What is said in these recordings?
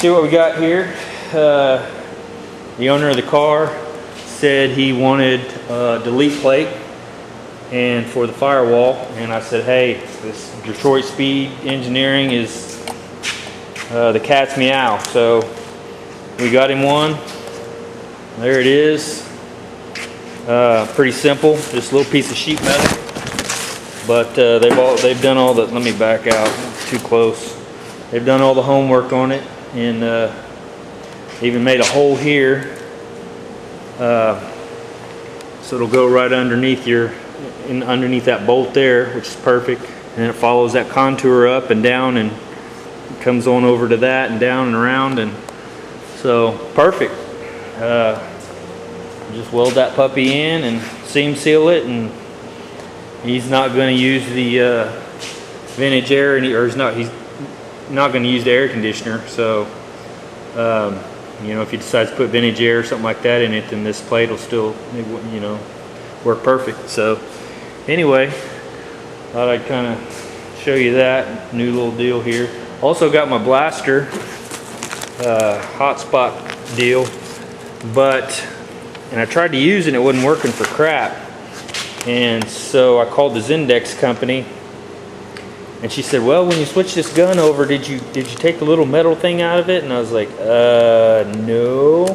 see what we got here. The owner of the car said he wanted a delete plate and for the firewall, and I said, hey, this Detroit Speed Engineering is the cat's meow. So we got him one. There it is. Pretty simple, just a little piece of sheet metal. But they've done all the. Let me back out. It's too close. They've done all the homework on it, and even made a hole here, so it'll go right underneath underneath that bolt there, which is perfect. And it follows that contour up and down, and comes on over to that and down and around, and so perfect. Just weld that puppy in and seam seal it, and he's not going to use the vintage air, he's not going to use the air conditioner. So you know, if he decides to put vintage air or something like that in it, then this plate will still, you know, work perfect. So anyway, thought I'd kind of show you that new little deal here. Also got my blaster hotspot deal, and I tried to use it and it wasn't working for crap. And so I called the Zendex company, and she said, well, when you switch this gun over, did you take the little metal thing out of it? And I was like, no.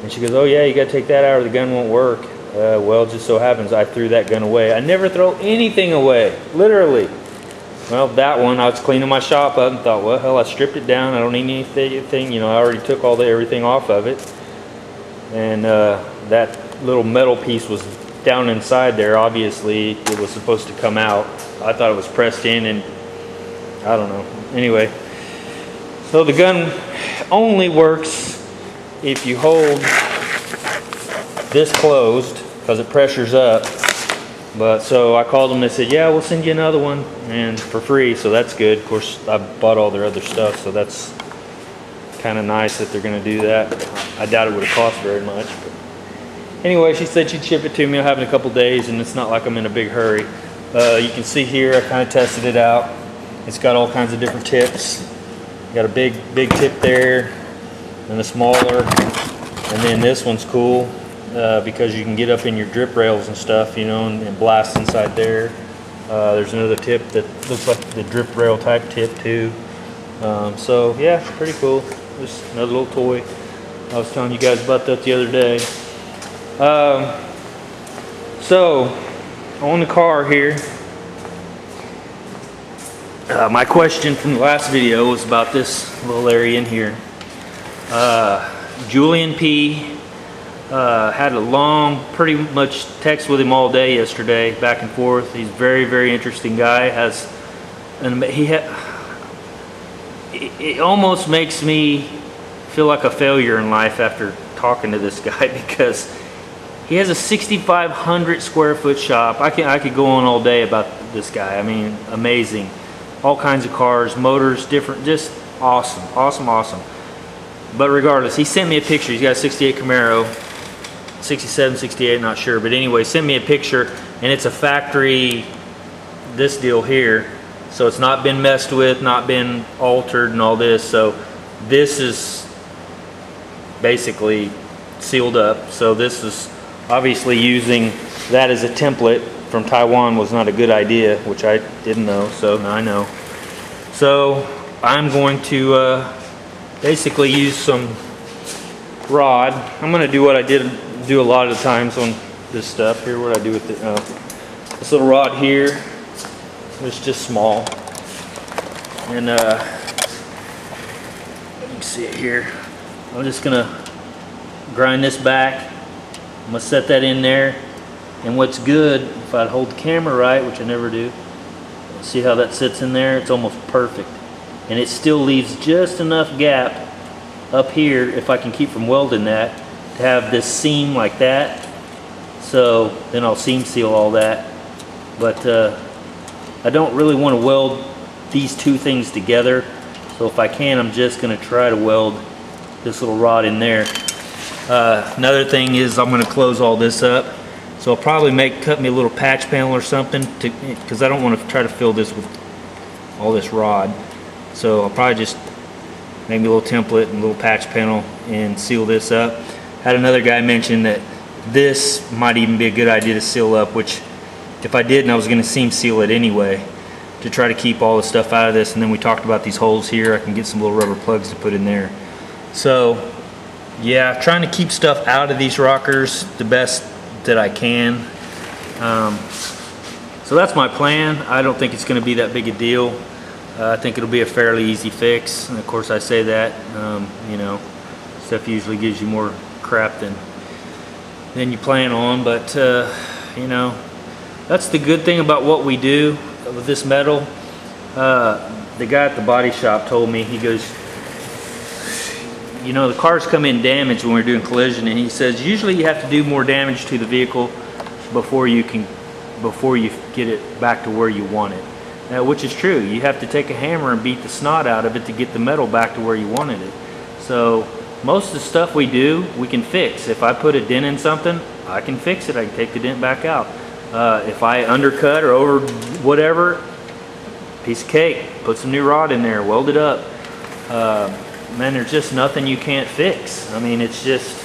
And she goes, oh yeah, you got to take that out or the gun won't work. Well, it just so happens I threw that gun away. I never throw anything away, literally. Well, that one, I was cleaning my shop up and thought, well, hell, I stripped it down. I don't need anything, you know, I already took everything off of it. And that little metal piece was down inside there. Obviously, it was supposed to come out. I thought it was pressed in, and I don't know. Anyway, so the gun only works if you hold this closed, because it pressures up. But so I called them, they said, yeah, we'll send you another one, and for free, so that's good. Of course, I bought all their other stuff, so that's kind of nice that they're going to do that. I doubt it would have cost very much. But anyway, she said she'd ship it to me. I'll have it in a couple days, and it's not like I'm in a big hurry. You can see here, I kind of tested it out. It's got all kinds of different tips. Got a big tip there, and a smaller, and then this one's cool because you can get up in your drip rails and stuff, you know, and blast inside there. There's another tip that looks like the drip rail type tip too. So yeah, pretty cool. Just another little toy. I was telling you guys about that the other day. So on the car here, my question from the last video was about this little area in here. Julian P. Had a long, pretty much text with him all day yesterday, back and forth. He's a very, very interesting guy. It almost makes me feel like a failure in life after talking to this guy, because he has a 6,500 square foot shop. I could go on all day about this guy. I mean, amazing. All kinds of cars, motors, different, just awesome, awesome, awesome. But regardless, he sent me a picture. He's got a 68 Camaro, 67, 68, not sure. But anyway, sent me a picture, and it's a factory, this deal here. So it's not been messed with, not been altered and all this. So this is basically sealed up. So this is obviously using that as a template from Taiwan was not a good idea, which I didn't know, so now I know. So I'm going to basically use some rod. I'm going to do what I do a lot of the times on this stuff here. What I do with it, this little rod here. It's just small, and you can see it here. I'm just gonna grind this back. I'm gonna set that in there, and what's good, if I hold the camera right, which I never do, see how that sits in there? It's almost perfect, and it still leaves just enough gap up here, if I can keep from welding that, to have this seam like that. So then I'll seam seal all that, but I don't really want to weld these two things together, so if I can, I'm just going to try to weld this little rod in there. Another thing is I'm going to close all this up, so I'll probably cut me a little patch panel or something, because I don't want to try to fill this with all this rod. So I'll probably just maybe a little template and a little patch panel, and seal this up. Had another guy mention that this might even be a good idea to seal up, which if I didn't, I was going to seam seal it anyway to try to keep all the stuff out of this. And then we talked about these holes here. I can get some little rubber plugs to put in there. So yeah, trying to keep stuff out of these rockers the best that I can. So that's my plan. I don't think it's going to be that big a deal. I think it'll be a fairly easy fix. And of course I say that, you know, stuff usually gives you more crap than you plan on, but you know, that's the good thing about what we do with this metal. The guy at the body shop told me, he goes, you know, the cars come in damaged when we're doing collision, and he says usually you have to do more damage to the vehicle before you get it back to where you want it. Which is true. You have to take a hammer and beat the snot out of it to get the metal back to where you wanted it. So most of the stuff we do, we can fix. If I put a dent in something, I can fix it. I can take the dent back out. If I undercut or over whatever, piece of cake. Put some new rod in there, weld it up. Man, there's just nothing you can't fix. I mean, it's just,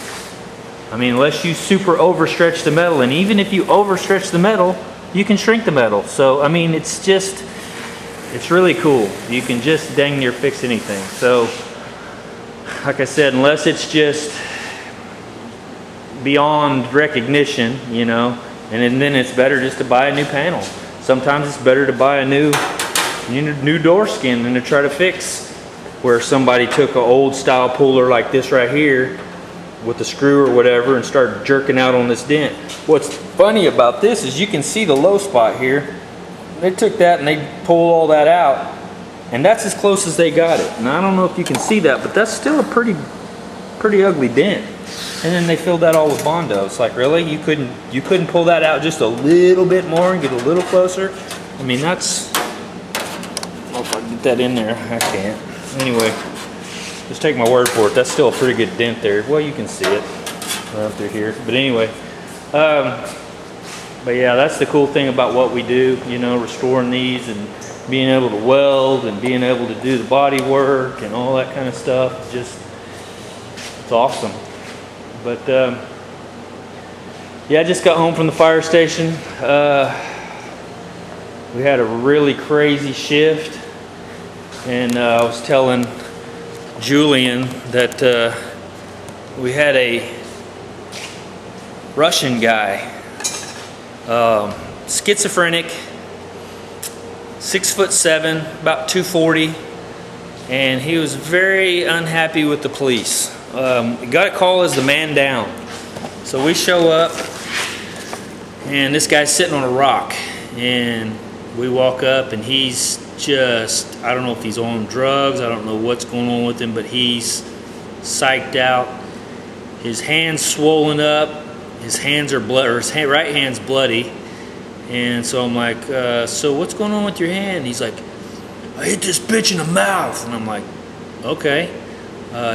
I mean, unless you super overstretch the metal, and even if you overstretch the metal, you can shrink the metal. So, I mean, it's just, it's really cool. You can just dang near fix anything. So, like I said, unless it's just beyond recognition, you know, and then it's better just to buy a new panel. Sometimes it's better to buy a new door skin than to try to fix where somebody took an old style puller like this right here with a screw or whatever and started jerking out on this dent. What's funny about this is you can see the low spot here. They took that and they pulled all that out, and that's as close as they got it. And I don't know if you can see that, but that's still a pretty ugly dent. And then they filled that all with Bondo. It's like, really? You couldn't pull that out just a little bit more and get a little closer? I mean, that's, I don't know if I can get that in there. I can't. Anyway, just take my word for it. That's still a pretty good dent there. Well, you can see it right through here. But anyway, but yeah, that's the cool thing about what we do, you know, restoring these and being able to weld and being able to do the body work and all that kind of stuff. Just, it's awesome. But yeah, I just got home from the fire station. We had a really crazy shift, and I was telling Julian that we had a Russian guy, schizophrenic, 6'7", about 240, and he was very unhappy with the police. Got a call as the man down. So we show up, and this guy's sitting on a rock, and we walk up, and he's just, I don't know if he's on drugs, I don't know what's going on with him, but he's psyched out. His hand's swollen up, his hands are blood, or his right hand's bloody. And so I'm like, so what's going on with your hand? And he's like, I hit this bitch in the mouth. And I'm like, okay.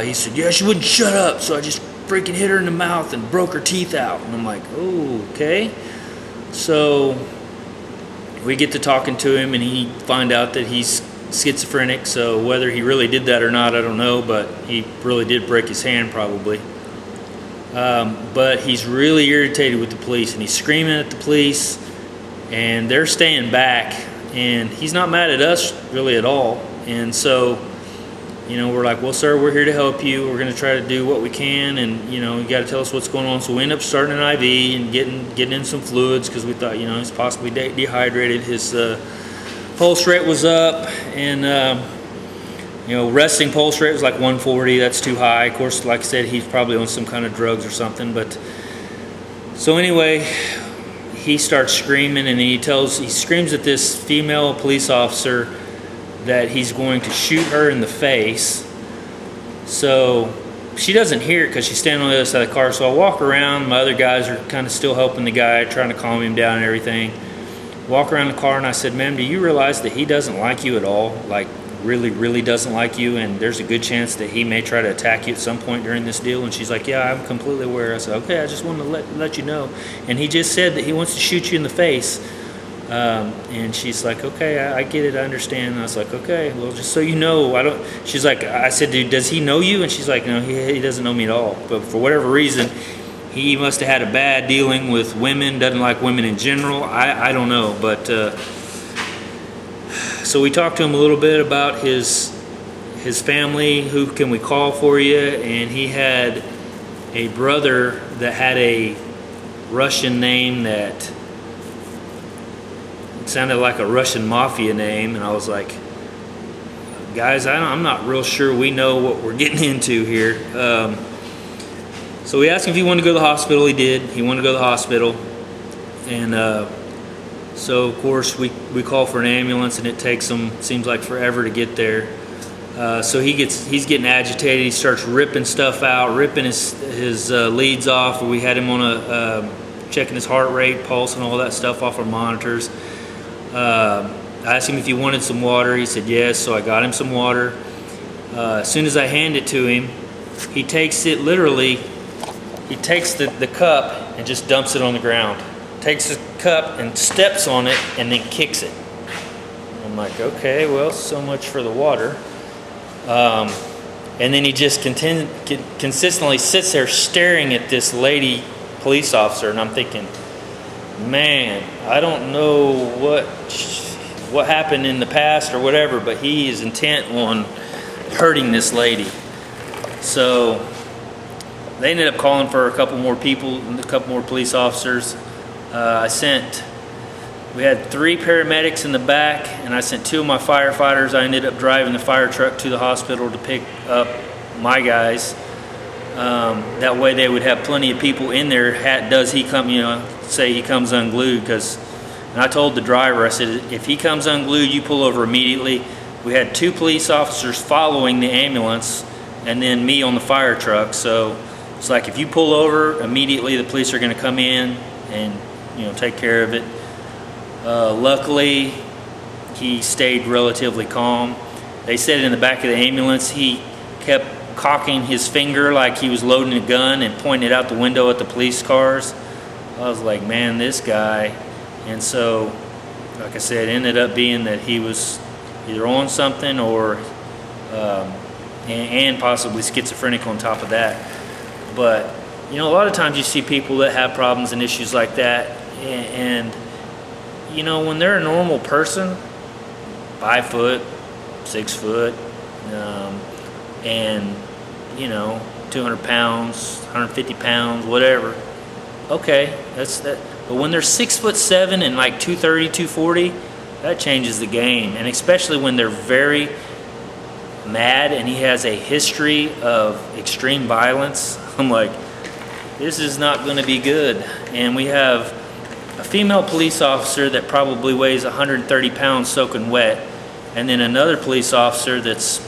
He said, yeah, she wouldn't shut up, so I just freaking hit her in the mouth and broke her teeth out. And I'm like, oh, okay. So we get to talking to him, and he find out that he's schizophrenic. So whether he really did that or not, I don't know, but he really did break his hand probably. But he's really irritated with the police, and he's screaming at the police, and they're staying back, and he's not mad at us really at all. And so, you know, we're like, well, sir, we're here to help you. We're going to try to do what we can, and, you know, you got to tell us what's going on. So we end up starting an IV and getting in some fluids because we thought, you know, he's possibly dehydrated. His pulse rate was up, and, you know, resting pulse rate was like 140. That's too high. Of course, like I said, he's probably on some kind of drugs or something. But so anyway, he starts screaming, and he screams at this female police officer that he's going to shoot her in the face. So she doesn't hear it because she's standing on the other side of the car. So I walk around. My other guys are kind of still helping the guy, trying to calm him down and everything. Walk around the car, and I said, ma'am, do you realize that he doesn't like you at all? Like, really, really doesn't like you, and there's a good chance that he may try to attack you at some point during this deal? And she's like, yeah, I'm completely aware. I said, okay, I just wanted to let you know. And he just said that he wants to shoot you in the face. And she's like, okay, I get it, I understand. And I was like, okay, well, just so you know, I don't. She's like, I said, dude, does he know you? And she's like, no, he doesn't know me at all. But for whatever reason, he must have had a bad dealing with women. Doesn't like women in general. I don't know, but so we talked to him a little bit about his family. Who can we call for you? And he had a brother that had a Russian name that sounded like a Russian mafia name, and I was like, guys, I'm not real sure we know what we're getting into here. So we asked him if he wanted to go to the hospital. He did. He wanted to go to the hospital, and so of course we call for an ambulance, and it takes them, seems like forever to get there. So he's getting agitated. He starts ripping stuff out, ripping his leads off. We had him on checking his heart rate, pulse, and all that stuff off our monitors. I asked him if he wanted some water. He said yes, so I got him some water. As soon as I hand it to him, he takes it literally. He takes the cup and just dumps it on the ground. Takes the cup and steps on it and then kicks it. I'm like, okay, well, so much for the water. And then he just consistently sits there staring at this lady police officer, and I'm thinking, man, I don't know what happened in the past or whatever, but he is intent on hurting this lady. So they ended up calling for a couple more people, a couple more police officers. We had 3 paramedics in the back, and I sent 2 of my firefighters. I ended up driving the fire truck to the hospital to pick up my guys. That way they would have plenty of people in there. Does he come, say he comes unglued, and I told the driver, I said, if he comes unglued, you pull over immediately. We had 2 police officers following the ambulance, and then me on the fire truck. So it's like, if you pull over immediately, the police are going to come in and take care of it. Luckily, he stayed relatively calm. They said in the back of the ambulance he kept cocking his finger like he was loading a gun and pointing it out the window at the police cars. I was like, man, this guy. And so, like I said, it ended up being that he was either on something or and possibly schizophrenic on top of that. But a lot of times you see people that have problems and issues like that, and when they're a normal person, 5 foot, 6 foot, and 200 pounds, 150 pounds, whatever, okay, that's that. But when they're 6'7" and like 230, 240, that changes the game. And especially when they're very mad and he has a history of extreme violence, I'm like, this is not going to be good. And we have a female police officer that probably weighs 130 pounds soaking wet, and then another police officer that's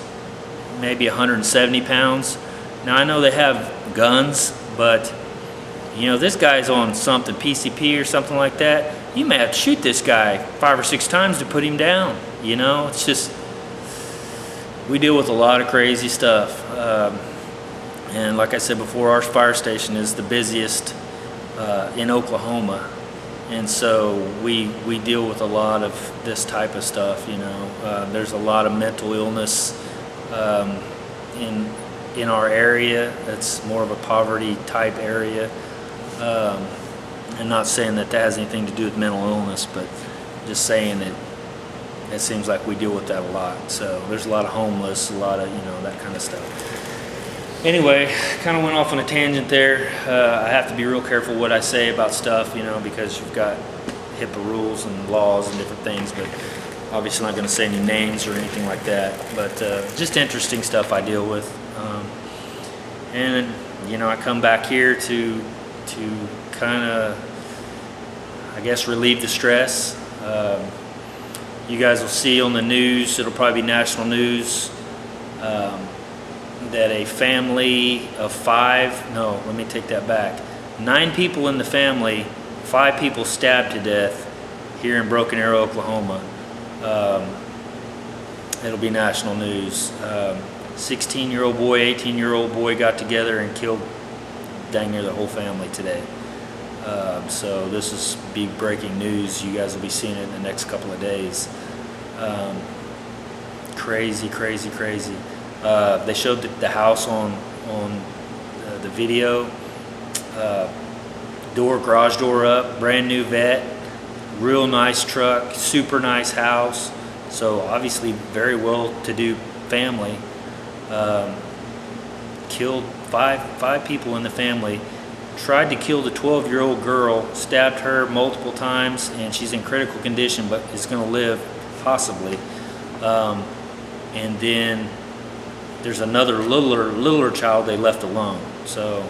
maybe 170 pounds. Now, I know they have guns, but this guy's on something, PCP or something like that. You may have to shoot this guy 5 or 6 times to put him down. It's just, we deal with a lot of crazy stuff. And like I said before, our fire station is the busiest in Oklahoma. And so we deal with a lot of this type of stuff. There's a lot of mental illness in our area. It's more of a poverty type area. I'm not saying that has anything to do with mental illness, but just saying that it seems like we deal with that a lot. So there's a lot of homeless, a lot of that kind of stuff. Anyway, kind of went off on a tangent there. I have to be real careful what I say about stuff, because you've got HIPAA rules and laws and different things, but obviously not going to say any names or anything like that. But just interesting stuff I deal with. And I come back here to kind of, I guess, relieve the stress. You guys will see on the news, it'll probably be national news, that a family of 9 people in the family, 5 people stabbed to death here in Broken Arrow, Oklahoma. It'll be national news. 16-year-old boy, 18-year-old boy got together and killed dang near the whole family today. So this is be breaking news. You guys will be seeing it in the next couple of days. Crazy, crazy, crazy. They showed the house on the video. Garage door up, brand new vet, real nice truck, super nice house. So obviously very well-to-do family. Killed five people in the family. Tried to kill the 12-year-old girl, stabbed her multiple times, and she's in critical condition, but is going to live, possibly. And then there's another littler child they left alone. So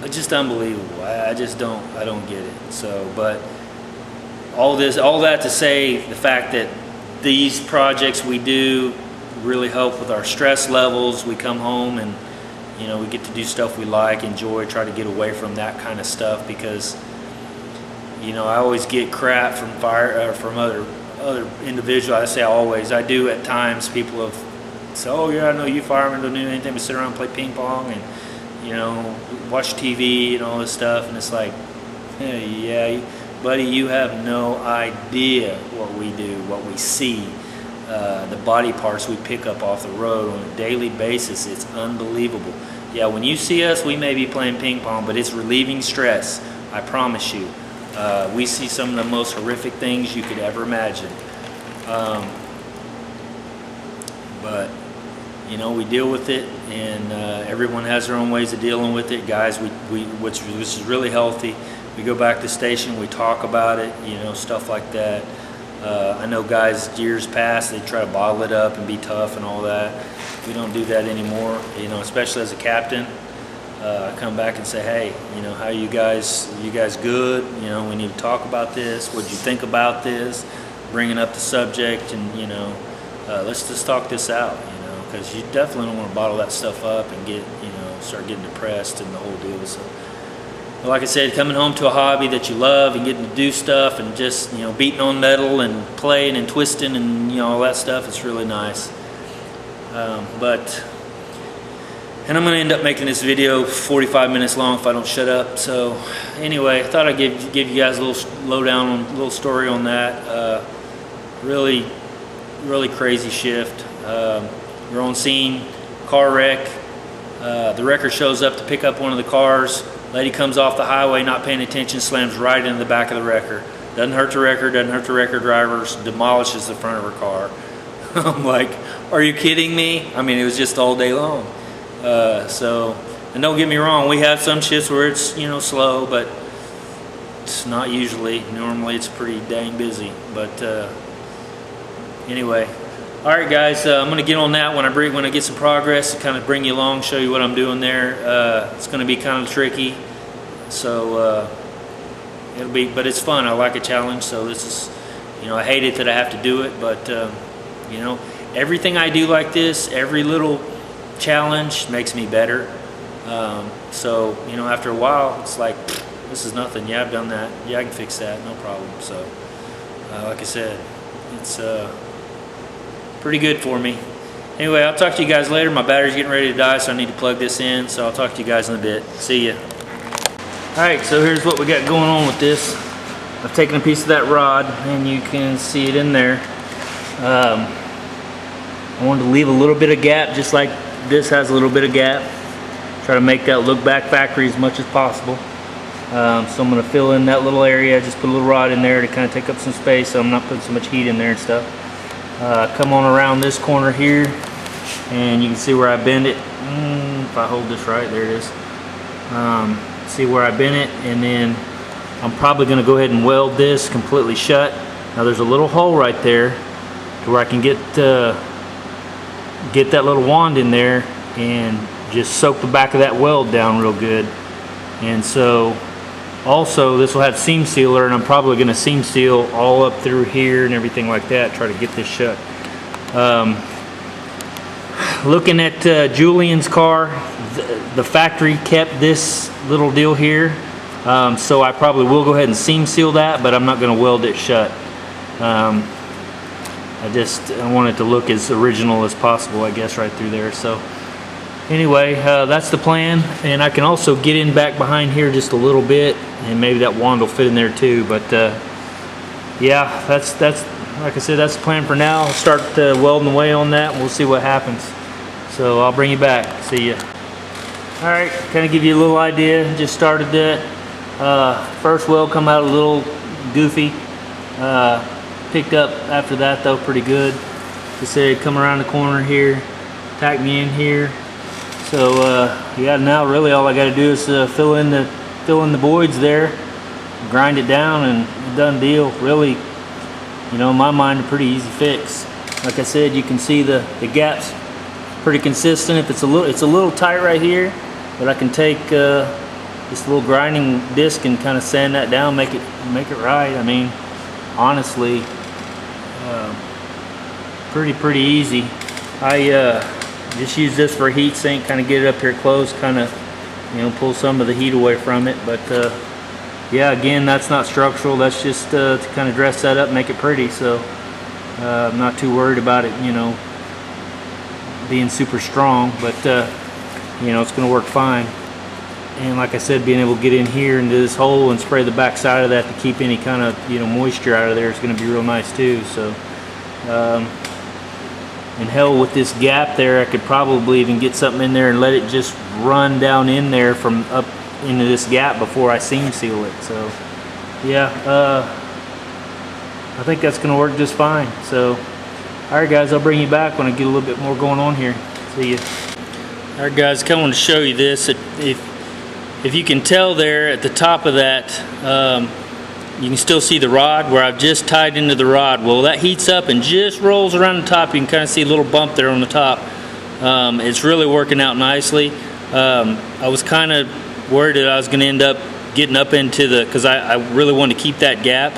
it's just unbelievable. I don't get it. So, but all that to say, the fact that these projects we do really help with our stress levels. We come home and, you know, we get to do stuff we like, enjoy, try to get away from that kind of stuff, because, you know, I always get crap from from other individuals. I do at times. People have said, "Oh yeah, I know you firemen don't do anything but sit around and play ping pong and, you know, watch TV and all this stuff." And it's like, hey, yeah, buddy, you have no idea what we do, what we see. The body parts we pick up off the road on a daily basis. It's unbelievable. Yeah, when you see us, we may be playing ping pong, but it's relieving stress. I promise you. We see some of the most horrific things you could ever imagine. But, you know, we deal with it, and everyone has their own ways of dealing with it. Guys, which is really healthy. We go back to the station, we talk about it, you know, stuff like that. I know guys, years past, they try to bottle it up and be tough and all that. We don't do that anymore, you know, especially as a captain. I come back and say, hey, you know, how you guys good? You know, we need to talk about this. What'd you think about this? Bringing up the subject, and, you know, let's just talk this out, you know, because you definitely don't want to bottle that stuff up and start getting depressed and the whole deal. So, like I said, coming home to a hobby that you love and getting to do stuff and just, you know, beating on metal and playing and twisting and, you know, all that stuff, it's really nice. And I'm going to end up making this video 45 minutes long if I don't shut up. So anyway, I thought I'd give you guys a little lowdown on a little story on that. Really, really crazy shift. We're on scene, car wreck. The wrecker shows up to pick up one of the cars. Lady comes off the highway, not paying attention, slams right into the back of the wrecker. Doesn't hurt the wrecker, doesn't hurt the wrecker drivers, demolishes the front of her car. I'm like, are you kidding me? I mean, it was just all day long. And don't get me wrong, we have some shifts where it's, you know, slow, but it's not usually. Normally it's pretty dang busy. But anyway, all right, guys, I'm gonna get on that when I get some progress, kind of bring you along, show you what I'm doing there. It's gonna be kind of tricky, so but it's fun. I like a challenge, so this is, you know, I hate it that I have to do it, but you know, everything I do like this, every little challenge makes me better. So, you know, after a while, it's like, this is nothing. Yeah, I've done that. Yeah, I can fix that. No problem. So, like I said, it's pretty good for me. Anyway, I'll talk to you guys later. My battery's getting ready to die, so I need to plug this in. So I'll talk to you guys in a bit. See ya. All right, so here's what we got going on with this. I've taken a piece of that rod, and you can see it in there. I wanted to leave a little bit of gap, just like this has a little bit of gap. Try to make that look back factory as much as possible. So I'm going to fill in that little area, just put a little rod in there to kind of take up some space so I'm not putting so much heat in there and stuff. Come on around this corner here, and you can see where I bend it. If I hold this right, there it is. See where I bend it, and then I'm probably going to go ahead and weld this completely shut. Now there's a little hole right there to where I can get that little wand in there and just soak the back of that weld down real good. And so also this will have seam sealer, and I'm probably going to seam seal all up through here and everything like that, try to get this shut. Looking at Julian's car, the factory kept this little deal here, so I probably will go ahead and seam seal that, but I'm not going to weld it shut. I want it to look as original as possible, I guess, right through there. So anyway, that's the plan. And I can also get in back behind here just a little bit, and maybe that wand will fit in there too. But yeah, that's like I said, that's the plan for now. I'll start welding away on that, and we'll see what happens. So I'll bring you back. See ya. All right, kind of give you a little idea. Just started that. First weld come out a little goofy. Picked up after that though pretty good. Like I said, come around the corner here, tack me in here. So yeah, now really all I got to do is fill in the voids there, grind it down, and done deal. Really, you know, in my mind, a pretty easy fix. Like I said, you can see the gaps pretty consistent. If it's a little tight right here, but I can take this little grinding disc and kind of sand that down, make it right. I mean, honestly, pretty easy. I just use this for a heat sink, kind of get it up here close, kind of, you know, pull some of the heat away from it. But yeah, again, that's not structural. That's just to kind of dress that up, make it pretty. So I'm not too worried about it, you know, being super strong. But you know, it's going to work fine. And like I said, being able to get in here into this hole and spray the back side of that to keep any kind of, you know, moisture out of there is going to be real nice too. So and hell, with this gap there, I could probably even get something in there and let it just run down in there from up into this gap before I seam seal it. So yeah, I think that's going to work just fine. So all right guys, I'll bring you back when I get a little bit more going on here. See ya. All right guys, kind of want to show you this. If you can tell there at the top of that, you can still see the rod where I've just tied into the rod. Well, that heats up and just rolls around the top. You can kind of see a little bump there on the top. It's really working out nicely. I was kind of worried that I was going to end up getting up into the, because I really wanted to keep that gap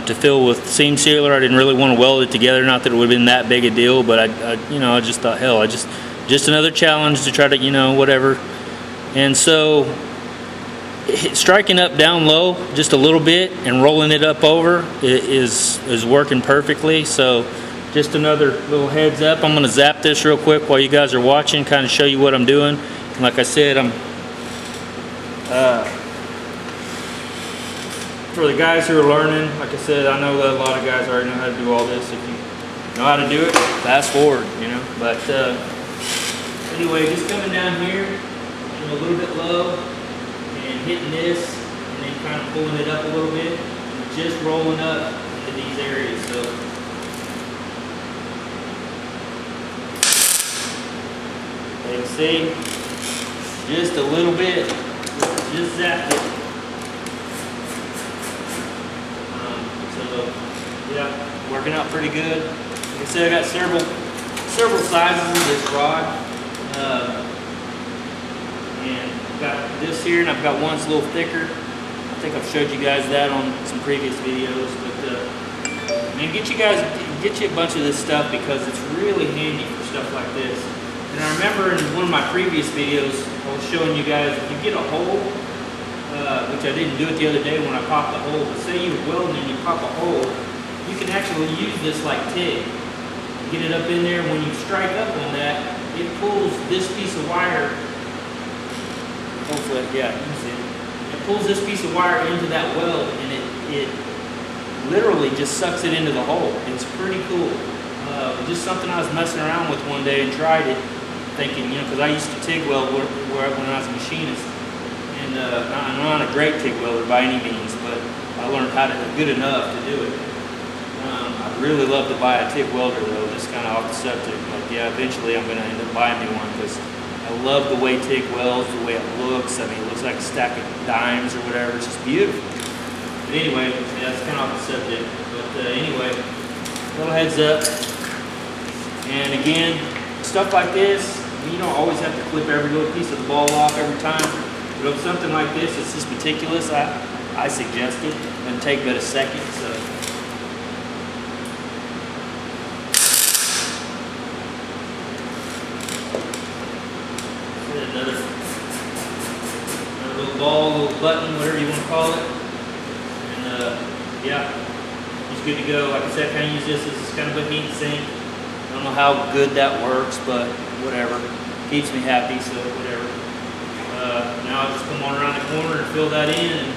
to fill with seam sealer. I didn't really want to weld it together. Not that it would have been that big a deal, but you know, I just thought, hell, just another challenge to try to, you know, whatever. And so striking up down low just a little bit and rolling it up over is working perfectly. So just another little heads up. I'm going to zap this real quick while you guys are watching, kind of show you what I'm doing. And like I said, I'm for the guys who are learning, like I said, I know that a lot of guys already know how to do all this. If you know how to do it, fast forward, you know. But anyway, just coming down here, you know, a little bit low, and hitting this, and then kind of pulling it up a little bit, and just rolling up into these areas. So you can see, just a little bit, just zapped it. So yeah, working out pretty good. Like I said, I got several sizes of this rod. And I've got this here, and I've got one that's a little thicker. I think I've showed you guys that on some previous videos. But man, get you a bunch of this stuff because it's really handy for stuff like this. And I remember in one of my previous videos, I was showing you guys if you get a hole, which I didn't do it the other day when I popped the hole. But say you're welding and you pop a hole, you can actually use this like TIG. Get it up in there. When you strike up on that, it pulls this piece of wire. Hopefully, yeah, you can see it. It pulls this piece of wire into that weld, and it literally just sucks it into the hole. It's pretty cool. Just something I was messing around with one day and tried it, thinking, you know, because I used to TIG weld when I was a machinist, and I'm not a great TIG welder by any means, but I learned how to good enough to do it. I'd really love to buy a TIG welder though. Just kind of off the subject, but yeah, eventually I'm going to end up buying me one because I love the way TIG welds, the way it looks. I mean, it looks like a stack of dimes or whatever. It's just beautiful. But anyway, yeah, that's kind of off the subject. But anyway, little heads up. And again, stuff like this, you don't always have to clip every little piece of the ball off every time. But if something like this is just meticulous, I suggest it. It doesn't take but a second. So. Another little ball, little button, whatever you want to call it. And yeah, it's good to go. Like I said, I kind of use this as kind of a heat sink. I don't know how good that works, but whatever. keeps me happy, so whatever. Now I'll just come on around the corner and fill that in and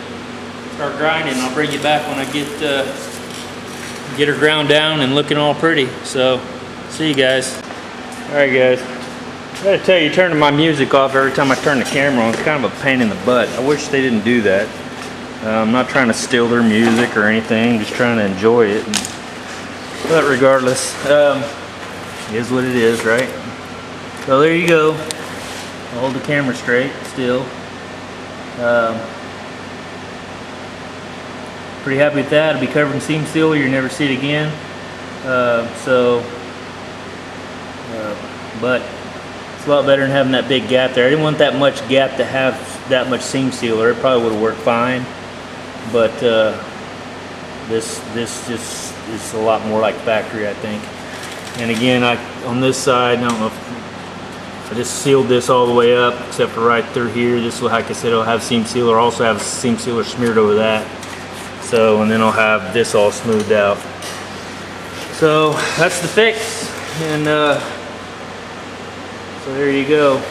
start grinding. I'll bring you back when I get her ground down and looking all pretty. So, see you guys. All right, guys. I gotta tell you, turning my music off every time I turn the camera on, it's kind of a pain in the butt. I wish they didn't do that. I'm not trying to steal their music or anything, just trying to enjoy it. But regardless, it is what it is, right? So there you go. I'll hold the camera straight still. Pretty happy with that. It'll be covered in seam sealer. You'll never see it again. But it's a lot better than having that big gap there. I didn't want that much gap to have that much seam sealer. It probably would have worked fine. But this just is a lot more like factory, I think. And again, on this side, I don't know if I just sealed this all the way up, except for right through here. This will, like I said, it'll have seam sealer. Also have seam sealer smeared over that. So, and then I'll have this all smoothed out. So that's the fix. And so there you go.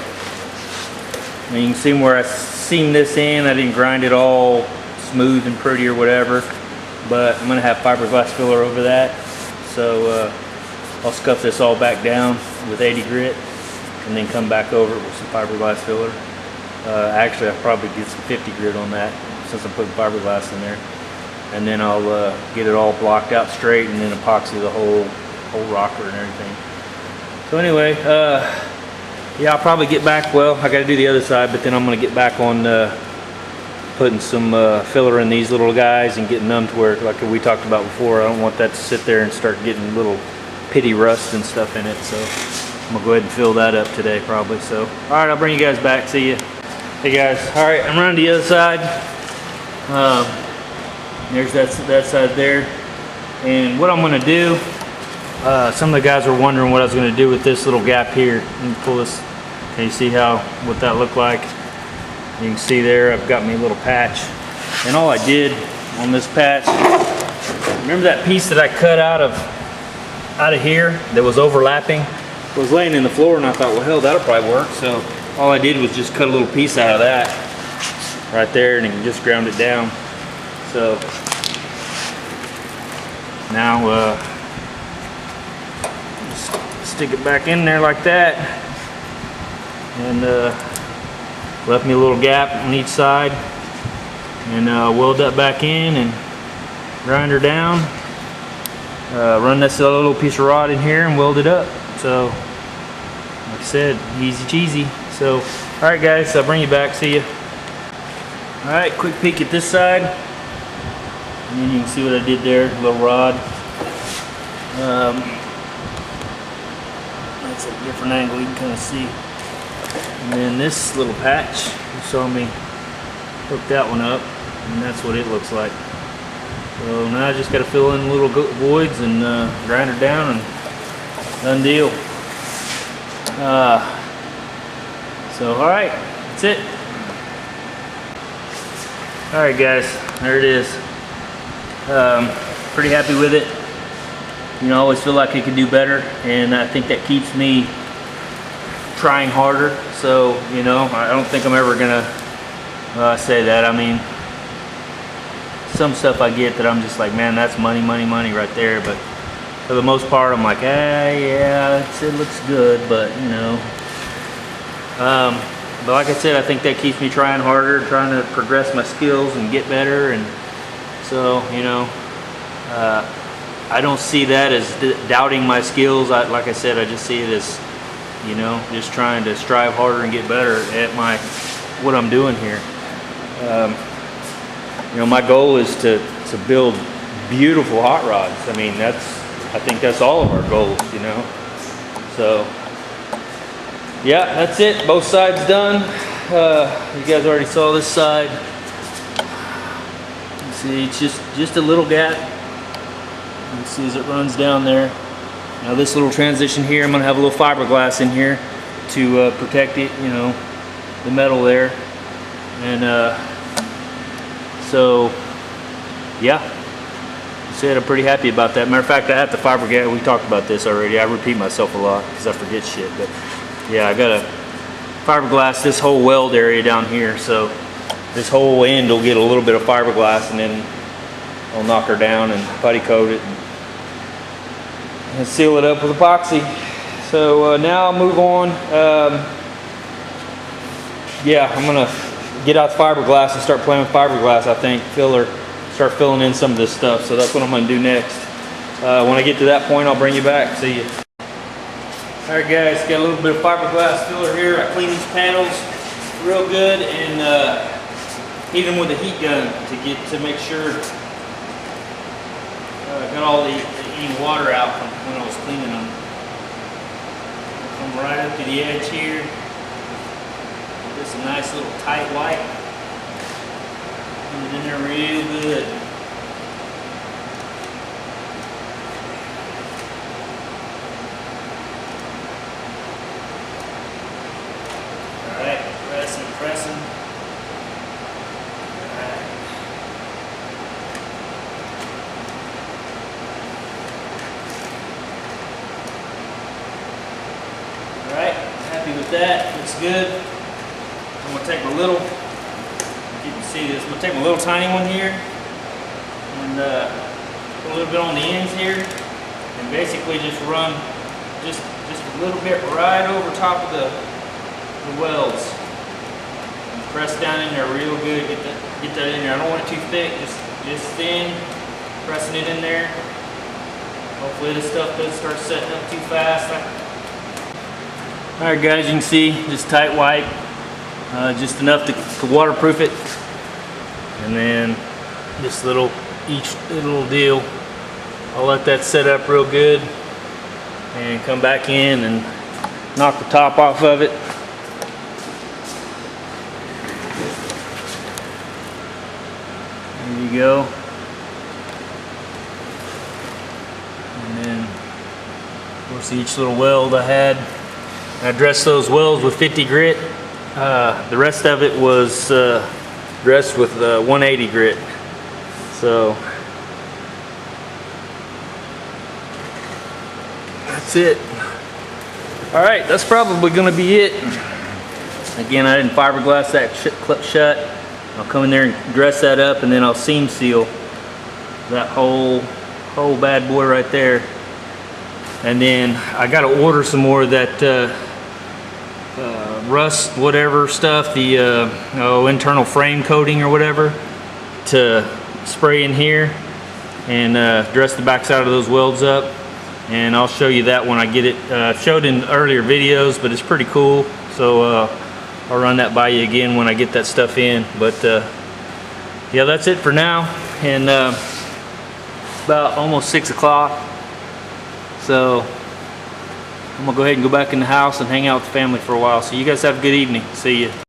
And you can see where I seamed this in. I didn't grind it all smooth and pretty or whatever, but I'm gonna have fiberglass filler over that. So I'll scuff this all back down with 80 grit and then come back over it with some fiberglass filler. Actually, I'll probably get some 50 grit on that since I'm putting fiberglass in there. And then I'll get it all blocked out straight and then epoxy the whole rocker and everything. So anyway, yeah, I'll probably get back. Well, I got to do the other side, but then I'm going to get back on putting some filler in these little guys and getting them to where, like we talked about before, I don't want that to sit there and start getting little pitty rust and stuff in it. So I'm going to go ahead and fill that up today probably. So, all right, I'll bring you guys back. See you. Hey guys, all right, I'm running to the other side. There's that side there. And what I'm going to do, some of the guys were wondering what I was going to do with this little gap here. Let me pull this. Can you see what that looked like? You can see there I've got me a little patch. And all I did on this patch, remember that piece that I cut out of here that was overlapping? It was laying in the floor and I thought, well hell, that'll probably work. So all I did was just cut a little piece out of that right there and you can just ground it down. So now stick it back in there like that, and left me a little gap on each side, and weld that back in and grind her down. Run this little piece of rod in here and weld it up. So like I said, easy cheesy. So all right guys, I'll bring you back. See you. All right, quick peek at this side. And then you can see what I did there, little rod. That's a different angle, you can kind of see. And then this little patch, you saw me hook that one up, and that's what it looks like. So now I just got to fill in little voids and grind her down and done deal. So all right, that's it. All right guys, there it is. Pretty happy with it. You know, I always feel like it could do better, and I think that keeps me trying harder. So, you know, I don't think I'm ever gonna say that. I mean, some stuff I get that I'm just like, man, that's money, money, money right there. But for the most part, I'm like, yeah, it looks good, but you know. But like I said, I think that keeps me trying harder, trying to progress my skills and get better. And so, you know, I don't see that as doubting my skills. Like I said, I just see it as, you know, just trying to strive harder and get better at what I'm doing here. You know, my goal is to build beautiful hot rods. I mean, I think that's all of our goals, you know. So, yeah, that's it. Both sides done. You guys already saw this side. See, it's just a little gap. You can see as it runs down there. Now this little transition here, I'm gonna have a little fiberglass in here to protect it, you know, the metal there. And so, yeah, I said I'm pretty happy about that. Matter of fact, I have the fiberglass. We talked about this already. I repeat myself a lot because I forget shit. But yeah, I gotta fiberglass this whole weld area down here. So this whole end will get a little bit of fiberglass, and then I'll knock her down and putty coat it and seal it up with epoxy. So now I'll move on. Yeah, I'm gonna get out the fiberglass and start playing with fiberglass. I think start filling in some of this stuff. So that's what I'm gonna do next. When I get to that point, I'll bring you back. See you. All right, guys, got a little bit of fiberglass filler here. I cleaned these panels real good and heat them with a heat gun to make sure I got all any water out from when I was cleaning them. Come right up to the edge here. Just a nice little tight wipe. Put it in there real good. Alright, pressing. Alright. Alright, happy with that. Looks good. I'm going to take my little, if you can see this, I'm going to take my little tiny one here and put a little bit on the ends here and basically just run just a little bit right over top of the welds. And press down in there real good, get that in there. I don't want it too thick, just thin, pressing it in there. Hopefully this stuff doesn't start setting up too fast. Alright guys, you can see, just tight wipe. Just enough to waterproof it, and then this each little deal, I'll let that set up real good and come back in and knock the top off of it. There you go. And then of course each little weld I had, I dressed those welds with 50 grit. The rest of it was dressed with 180 grit. So that's it. All right, that's probably going to be it. Again, I didn't fiberglass that clip shut. I'll come in there and dress that up, and then I'll seam seal that whole bad boy right there. And then I got to order some more of that rust whatever stuff, the internal frame coating or whatever, to spray in here and dress the backside of those welds up. And I'll show you that when I get it. I've showed in earlier videos, but it's pretty cool. So I'll run that by you again when I get that stuff in. But yeah, that's it for now. And about almost 6 o'clock. So I'm gonna go ahead and go back in the house and hang out with the family for a while. So you guys have a good evening. See you.